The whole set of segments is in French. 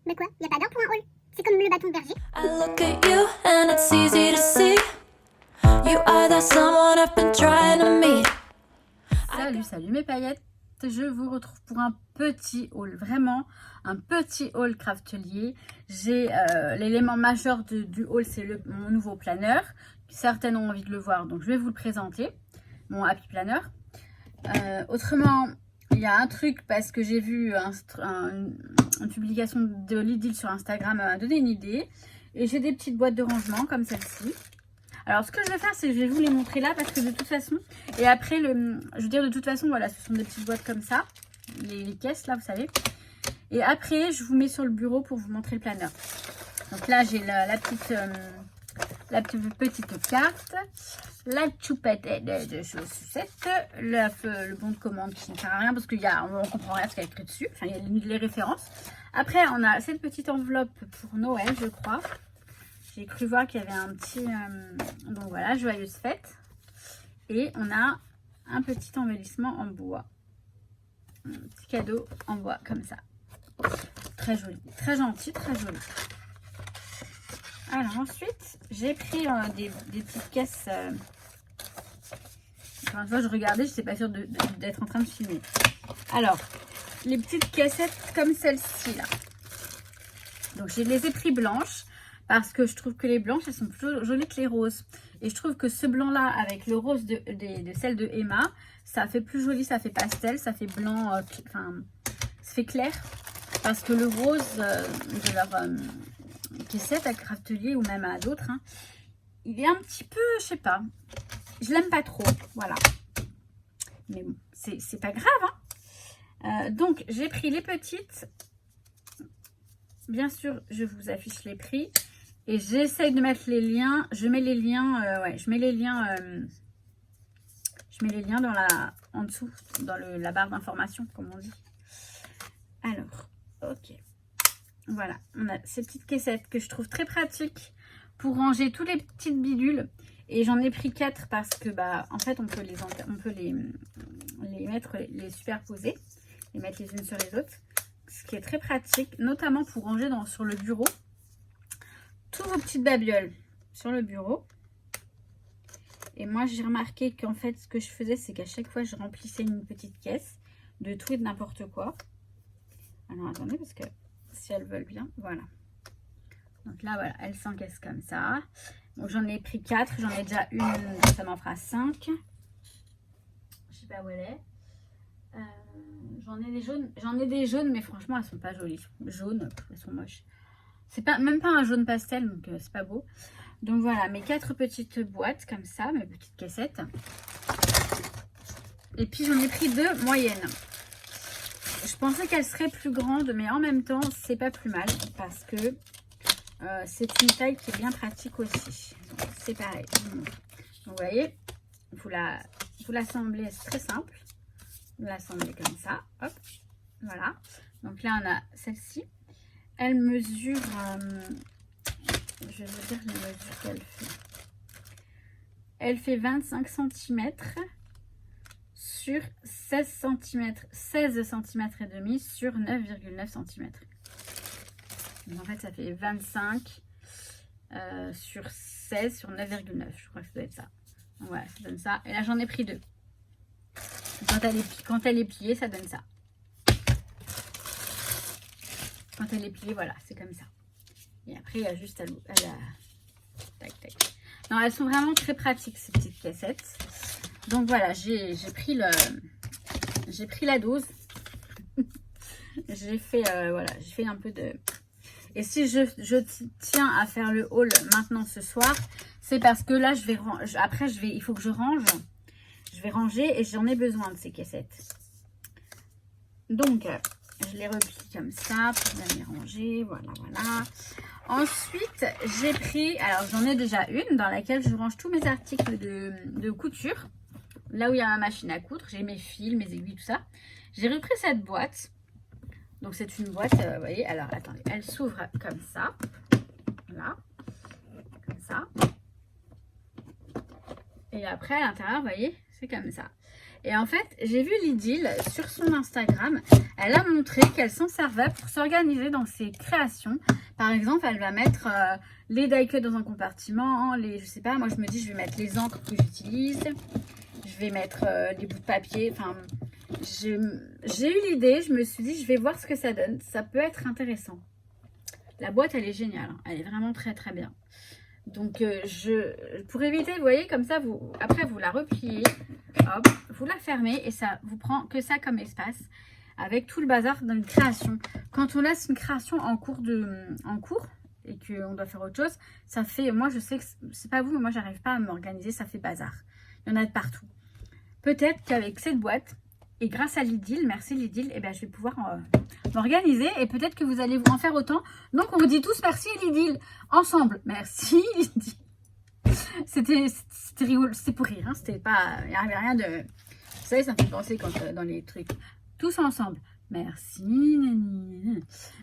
Mais quoi, y a pas d'heure pour un haul? C'est comme le bâton de berger. I look at you and it's easy to see. You are the someone I've been trying to meet. Salut mes paillettes, je vous retrouve pour un petit haul, vraiment un petit haul craftelier. J'ai l'élément majeur du haul, c'est mon nouveau planeur. Certaines ont envie de le voir, donc je vais vous le présenter, mon Happy Planner. Autrement, il y a un truc, parce que j'ai vu une publication de Lidl sur Instagram m'a donné une idée. Et j'ai des petites boîtes de rangement comme celle-ci. Alors ce que je vais faire, c'est que je vais vous les montrer là, parce que de toute façon, et après, je veux dire de toute façon, voilà, ce sont des petites boîtes comme ça, les caisses là, vous savez. Et après, je vous mets sur le bureau pour vous montrer le planeur. Donc là, j'ai la petite carte, la choupette de chaussettes, le bon de commande qui ne sert à rien parce qu'on comprend rien ce qu'il y a écrit dessus. Enfin, il y a les références. Après, on a cette petite enveloppe pour Noël, je crois. J'ai cru voir qu'il y avait un petit... donc voilà, joyeuse fête. Et on a un petit embellissement en bois. Un petit cadeau en bois, comme ça. Très joli, très gentil, très joli. Alors ensuite, j'ai pris des petites caisses. Encore une fois, je regardais, je n'étais pas sûre d'être en train de filmer. Alors, les petites caissettes comme celle-ci là. Donc je les ai pris blanches parce que je trouve que les blanches, elles sont plus jolies que les roses. Et je trouve que ce blanc là avec le rose de celle de Emma, ça fait plus joli, ça fait pastel, ça fait blanc, enfin, ça fait clair. Parce que le rose de leur... caissette à Craftelier ou même à d'autres, hein, il est un petit peu, je sais pas, je l'aime pas trop, voilà. Mais bon, c'est pas grave, hein. Donc j'ai pris les petites, bien sûr je vous affiche les prix et j'essaye de mettre les liens, je mets les liens, je mets les liens en dessous, dans la barre d'information comme on dit. Alors, ok. Voilà, on a ces petites caissettes que je trouve très pratiques pour ranger tous les petites bidules. Et j'en ai pris 4 parce que, en fait, on peut les mettre, les superposer, les mettre les unes sur les autres. Ce qui est très pratique, notamment pour ranger sur le bureau tous vos petites babioles sur le bureau. Et moi, j'ai remarqué qu'en fait, ce que je faisais, c'est qu'à chaque fois, je remplissais une petite caisse de tout et de n'importe quoi. Alors, attendez, parce que... si elles veulent bien, voilà. Donc là, voilà, elles s'encaissent comme ça. Donc j'en ai pris 4, j'en ai déjà une, ça m'en fera 5. Je sais pas où elle est. J'en ai des jaunes, mais franchement, elles sont pas jolies. Jaunes, elles sont moches. C'est même pas un jaune pastel, donc c'est pas beau. Donc voilà, mes 4 petites boîtes comme ça, mes petites caissettes. Et puis j'en ai pris 2 moyennes. Je pensais qu'elle serait plus grande, mais en même temps, c'est pas plus mal parce que c'est une taille qui est bien pratique aussi. C'est pareil. Donc, vous voyez, vous l'assemblez, c'est très simple. Vous l'assemblez comme ça. Hop, voilà. Donc là, on a celle-ci. Elle mesure, je vais vous dire les mesures qu'elle fait. Elle fait 25 cm. Sur 16 cm et demi sur 9,9 cm. Donc en fait, ça fait 25 sur 16 sur 9,9. Je crois que ça doit être ça. Donc voilà, ça donne ça. Et là, j'en ai pris 2. Quand elle est pliée, ça donne ça. Quand elle est pliée, voilà, c'est comme ça. Et après, il y a juste à tac, tac. Non, elles sont vraiment très pratiques, ces petites cassettes. Donc voilà, j'ai pris la dose. j'ai fait un peu de... Et si je tiens à faire le haul maintenant ce soir, c'est parce que là, il faut que je range. Je vais ranger et j'en ai besoin de ces cassettes. Donc, je les replie comme ça pour bien les ranger. Voilà, voilà. Ensuite, j'ai pris... Alors, j'en ai déjà une dans laquelle je range tous mes articles de couture. Là où il y a ma machine à coudre, j'ai mes fils, mes aiguilles, tout ça. J'ai repris cette boîte. Donc c'est une boîte, vous voyez, alors attendez, elle s'ouvre comme ça. Voilà, comme ça. Et après à l'intérieur, vous voyez, c'est comme ça. Et en fait, j'ai vu Lydil sur son Instagram. Elle a montré qu'elle s'en servait pour s'organiser dans ses créations. Par exemple, elle va mettre les die-cuts dans un compartiment. Je sais pas, moi je me dis je vais mettre les encres que j'utilise. Je vais mettre les bouts de papier. Enfin, j'ai eu l'idée. Je me suis dit je vais voir ce que ça donne. Ça peut être intéressant. La boîte, elle est géniale. Hein. Elle est vraiment très très bien. Donc, pour éviter, vous voyez, comme ça, après, vous la repliez, hop, vous la fermez et ça vous prend que ça comme espace avec tout le bazar d'une création. Quand on laisse une création en cours et qu'on doit faire autre chose, ça fait, moi, je sais que c'est pas vous, mais moi, j'arrive pas à m'organiser, ça fait bazar. Il y en a de partout. Peut-être qu'avec cette boîte, et grâce à Lydil, merci Lydil, eh ben, je vais pouvoir m'organiser et peut-être que vous allez vous en faire autant. Donc, on vous dit tous merci Lydil, ensemble. Merci Lydil. C'était rigolo, c'était pour rire, hein, c'était pas, il n'y avait rien de... Vous savez, ça me fait penser quand dans les trucs, tous ensemble. Merci.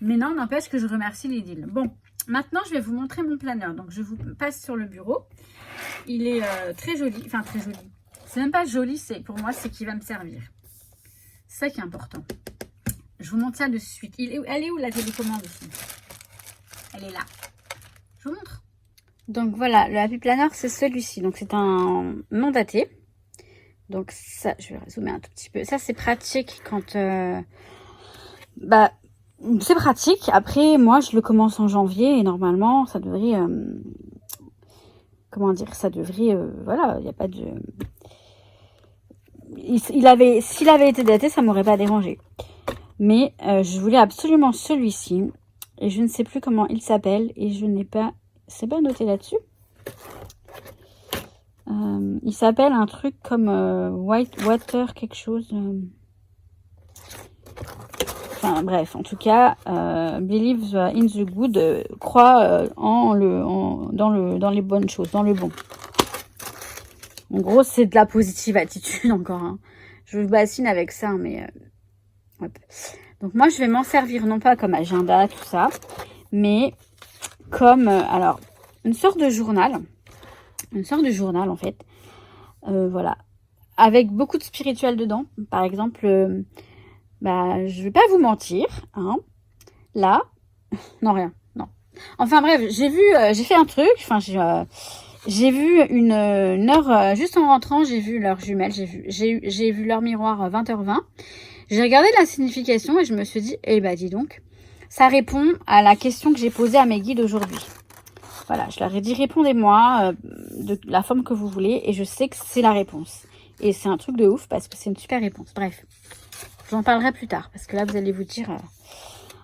Mais non, n'empêche que je remercie Lydil. Bon, maintenant, je vais vous montrer mon planeur. Donc, je vous passe sur le bureau. Il est très joli, enfin très joli. C'est même pas joli, pour moi, c'est qu'il va me servir. C'est ça qui est important. Je vous montre ça de suite. Elle est où la télécommande ici? Elle est là. Je vous montre. Donc voilà, le Happy Planner, c'est celui-ci. Donc c'est un non daté. Donc ça, je vais zoomer un tout petit peu. Ça, c'est pratique quand... c'est pratique. Après, moi, je le commence en janvier et normalement, ça devrait... comment dire? Ça devrait... voilà, il n'y a pas de... S'il avait été daté, ça m'aurait pas dérangé. Mais je voulais absolument celui-ci. Et je ne sais plus comment il s'appelle. Et je n'ai pas... C'est pas noté là-dessus. Il s'appelle un truc comme White Water quelque chose. Enfin bref, en tout cas, Believe in the good, croit dans les bonnes choses, dans le bon. En gros, c'est de la positive attitude encore. Hein. Je vous bassine avec ça, mais... hop. Donc moi, je vais m'en servir non pas comme agenda, tout ça, mais comme... alors, une sorte de journal. Une sorte de journal, en fait. Voilà. Avec beaucoup de spirituel dedans. Par exemple, je vais pas vous mentir. Hein. Là... non, rien. Non. Enfin bref, j'ai fait un truc. Enfin, j'ai vu une heure, juste en rentrant, j'ai vu leur jumelle, j'ai vu leur miroir 20h20. J'ai regardé la signification et je me suis dit, eh ben dis donc, ça répond à la question que j'ai posée à mes guides aujourd'hui. Voilà, je leur ai dit, répondez-moi de la forme que vous voulez et je sais que c'est la réponse. Et c'est un truc de ouf parce que c'est une super réponse. Bref, je vous en parlerai plus tard parce que là, vous allez vous dire...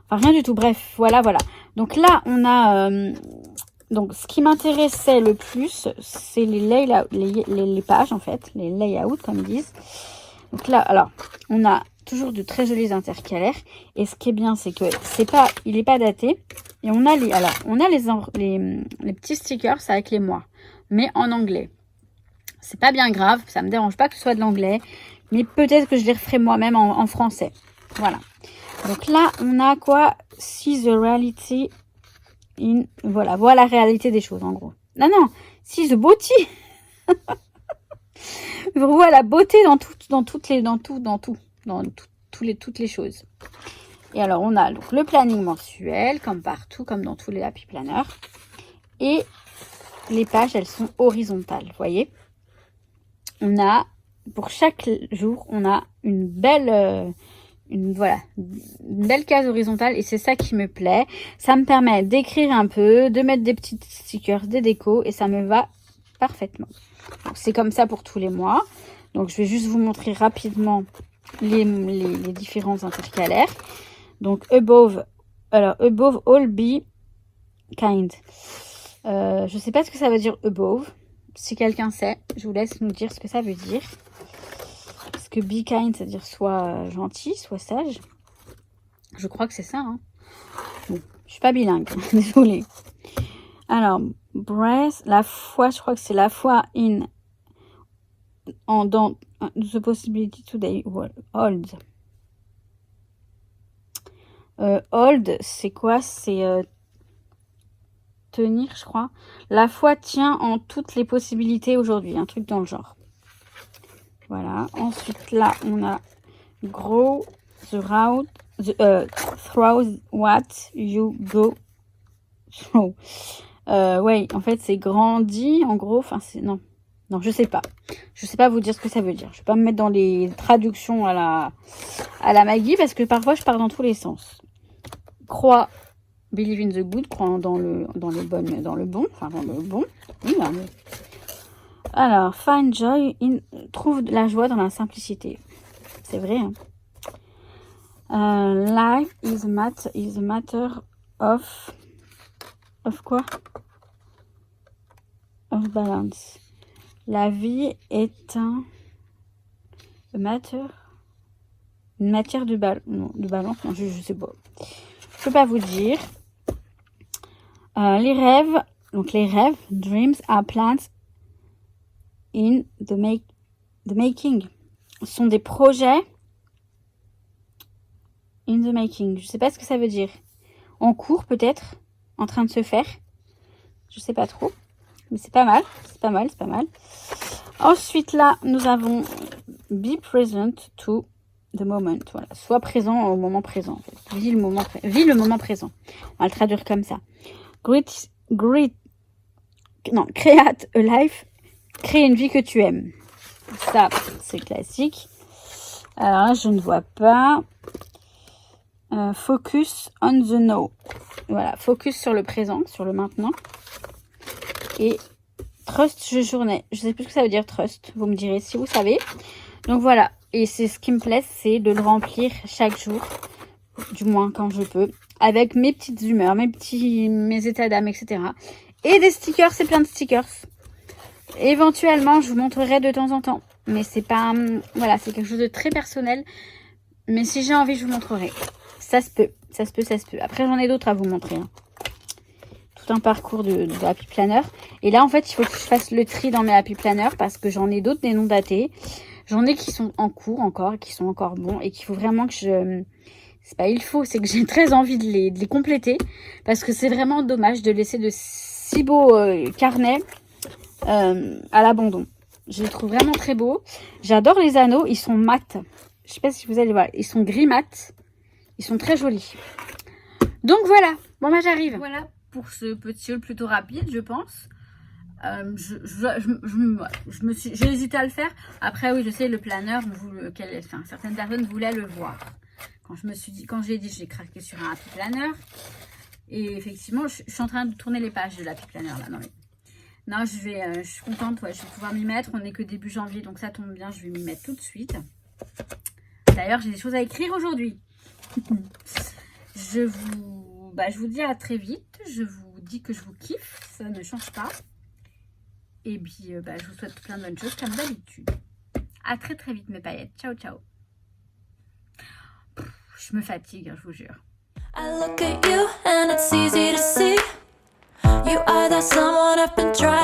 enfin, rien du tout. Bref, voilà. Donc là, on a... donc, ce qui m'intéressait le plus, c'est les pages, en fait. Les layouts, comme ils disent. Donc là, alors, on a toujours de très jolis intercalaires. Et ce qui est bien, c'est que il n'est pas daté. Et on a les petits stickers avec les mois. Mais en anglais. C'est pas bien grave. Ça me dérange pas que ce soit de l'anglais. Mais peut-être que je les referai moi-même en français. Voilà. Donc là, on a quoi? See the reality... voilà la réalité des choses en gros. Non, si the beauty. Vois la beauté toutes les choses. Et alors on a donc le planning mensuel comme partout, comme dans tous les Happy Planners. Et les pages, elles sont horizontales, vous voyez. On a pour chaque jour, on a une belle une belle case horizontale et c'est ça qui me plaît. Ça me permet d'écrire un peu, de mettre des petits stickers, des décos et ça me va parfaitement. C'est comme ça pour tous les mois. Donc je vais juste vous montrer rapidement les différents intercalaires. Donc above all be kind. Je sais pas ce que ça veut dire above. Si quelqu'un sait, je vous laisse nous dire ce que ça veut dire. Parce que be kind, c'est-à-dire soit gentil, soit sage. Je crois que c'est ça. Hein. Bon, je suis pas bilingue, désolée. Alors, breath, la foi, je crois que c'est la foi dans the possibility today. Hold. Hold, c'est quoi? C'est tenir, je crois. La foi tient en toutes les possibilités aujourd'hui, un truc dans le genre. Voilà. Ensuite, là, on a Grow the route, through what you go through. Ouais, en fait, c'est grandi, en gros. Enfin, c'est... Non, je sais pas. Je sais pas vous dire ce que ça veut dire. Je vais pas me mettre dans les traductions à la Maggie, parce que parfois, je pars dans tous les sens. Crois, believe in the good, crois dans le bon. Enfin, dans le bon. Oui, dans le... Alors, find joy in... Trouve la joie dans la simplicité. C'est vrai, hein. Life is a matter of quoi? Of balance. La vie est une matière de balance. Non, je sais pas. Je peux pas vous dire. Les rêves, dreams are plans in the making. Ce sont des projets in the making. Je sais pas ce que ça veut dire. En cours peut-être, en train de se faire. Je sais pas trop. Mais c'est pas mal. Ensuite là, nous avons be present to the moment. Voilà, sois présent au moment présent. En fait. Vis le moment présent. On va le traduire comme ça. Create a life. Crée une vie que tu aimes. Ça, c'est classique. Alors là, je ne vois pas. Focus on the now. Voilà, focus sur le présent, sur le maintenant. Et trust the journée. Je sais plus ce que ça veut dire trust. Vous me direz si vous savez. Donc voilà. Et c'est ce qui me plaît, c'est de le remplir chaque jour. Du moins quand je peux. Avec mes petites humeurs, mes états d'âme, etc. Et des stickers, c'est plein de stickers. Éventuellement, je vous montrerai de temps en temps. Mais c'est pas... Voilà, c'est quelque chose de très personnel. Mais si j'ai envie, je vous montrerai. Ça se peut. Après, j'en ai d'autres à vous montrer. Hein. Tout un parcours de Happy Planner. Et là, en fait, il faut que je fasse le tri dans mes Happy Planner parce que j'en ai d'autres, des non datés. J'en ai qui sont en cours encore, qui sont encore bons et qu'il faut vraiment que je... C'est pas il faut, c'est que j'ai très envie de les compléter parce que c'est vraiment dommage de laisser de si beaux carnets à l'abandon. Je les trouve vraiment très beaux. J'adore les anneaux, ils sont mat. Je sais pas si vous allez voir, ils sont gris mat. Ils sont très jolis. Donc voilà, bon bah j'arrive. Voilà pour ce petit haul plutôt rapide, je pense. J'ai hésité à le faire. Après oui, je sais le planeur, certaines personnes voulaient le voir. Quand j'ai dit, j'ai craqué sur un Happy Planner. Et effectivement, je suis en train de tourner les pages de l'Happy Planner là. Non, je suis contente, ouais, je vais pouvoir m'y mettre. On n'est que début janvier, donc ça tombe bien, je vais m'y mettre tout de suite. D'ailleurs, j'ai des choses à écrire aujourd'hui. Je vous dis à très vite. Je vous dis que je vous kiffe, ça ne change pas. Et puis, je vous souhaite plein de bonnes choses comme d'habitude. À très très vite mes paillettes. Ciao, ciao. Je me fatigue, hein, je vous jure. I look at you and it's easy to see. You are that someone I've been trying